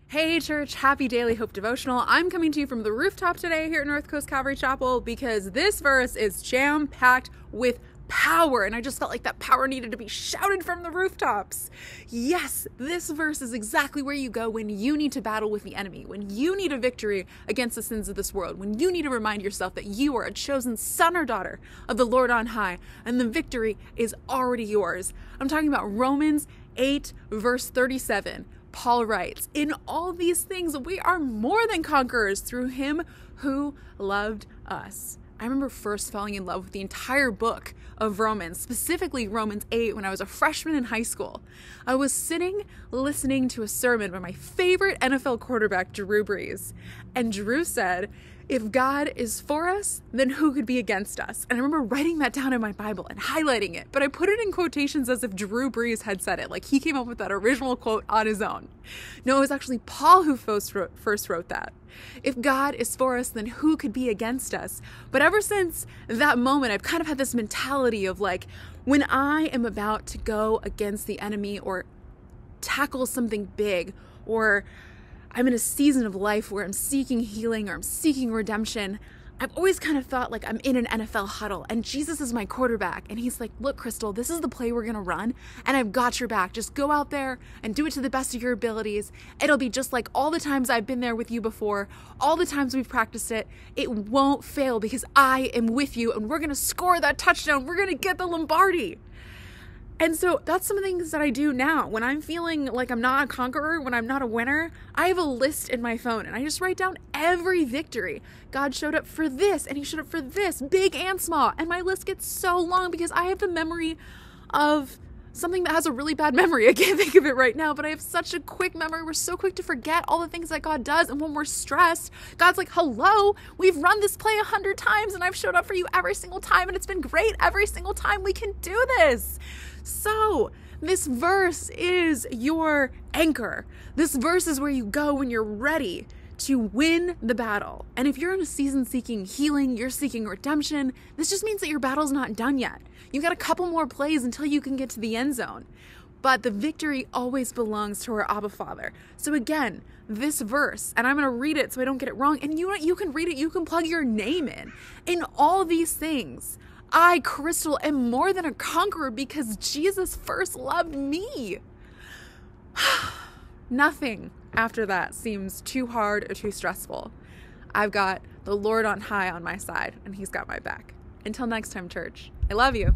Hey church, happy daily hope devotional. I'm coming to you from the rooftop today here at North Coast Calvary Chapel because this verse is jam-packed with power, and I just felt like that power needed to be shouted from the rooftops. Yes, this verse is exactly where you go when you need to battle with the enemy, when you need a victory against the sins of this world, when you need to remind yourself that you are a chosen son or daughter of the Lord on high, and the victory is already yours. I'm talking about Romans 8, verse 37. Paul writes, "In all these things we are more than conquerors through him who loved us." I remember first falling in love with the entire book of Romans, specifically Romans 8, when I was a freshman in high school. I was sitting listening to a sermon by my favorite NFL quarterback, Drew Brees. And Drew said, "If God is for us, then who could be against us?" And I remember writing that down in my Bible and highlighting it, but I put it in quotations as if Drew Brees had said it, like he came up with that original quote on his own. No, it was actually Paul who first wrote that. If God is for us, then who could be against us? But ever since that moment, I've kind of had this mentality of like, when I am about to go against the enemy or tackle something big, or I'm in a season of life where I'm seeking healing or I'm seeking redemption, I've always kind of thought like I'm in an NFL huddle and Jesus is my quarterback. And he's like, "Look, Crystal, this is the play we're going to run and I've got your back. Just go out there and do it to the best of your abilities. It'll be just like all the times I've been there with you before, all the times we've practiced it. It won't fail because I am with you and we're going to score that touchdown. We're going to get the Lombardi." And so that's some of the things that I do now. When I'm feeling like I'm not a conqueror, when I'm not a winner, I have a list in my phone and I just write down every victory. God showed up for this and he showed up for this, big and small. And my list gets so long because I have the memory of something that has a really bad memory. I can't think of it right now, but I have such a quick memory. We're so quick to forget all the things that God does. And when we're stressed, God's like, "Hello, we've run this play 100 times and I've showed up for you every single time and it's been great every single time. We can do this." So this verse is your anchor. This verse is where you go when you're ready to win the battle. And if you're in a season seeking healing, you're seeking redemption, this just means that your battle's not done yet. You've got a couple more plays until you can get to the end zone. But the victory always belongs to our Abba Father. So again, this verse, and I'm going to read it so I don't get it wrong, and you can read it, you can plug your name in all these things. I, Crystal, am more than a conqueror because Jesus first loved me. Nothing after that seems too hard or too stressful. I've got the Lord on high on my side, and he's got my back. Until next time, church, I love you.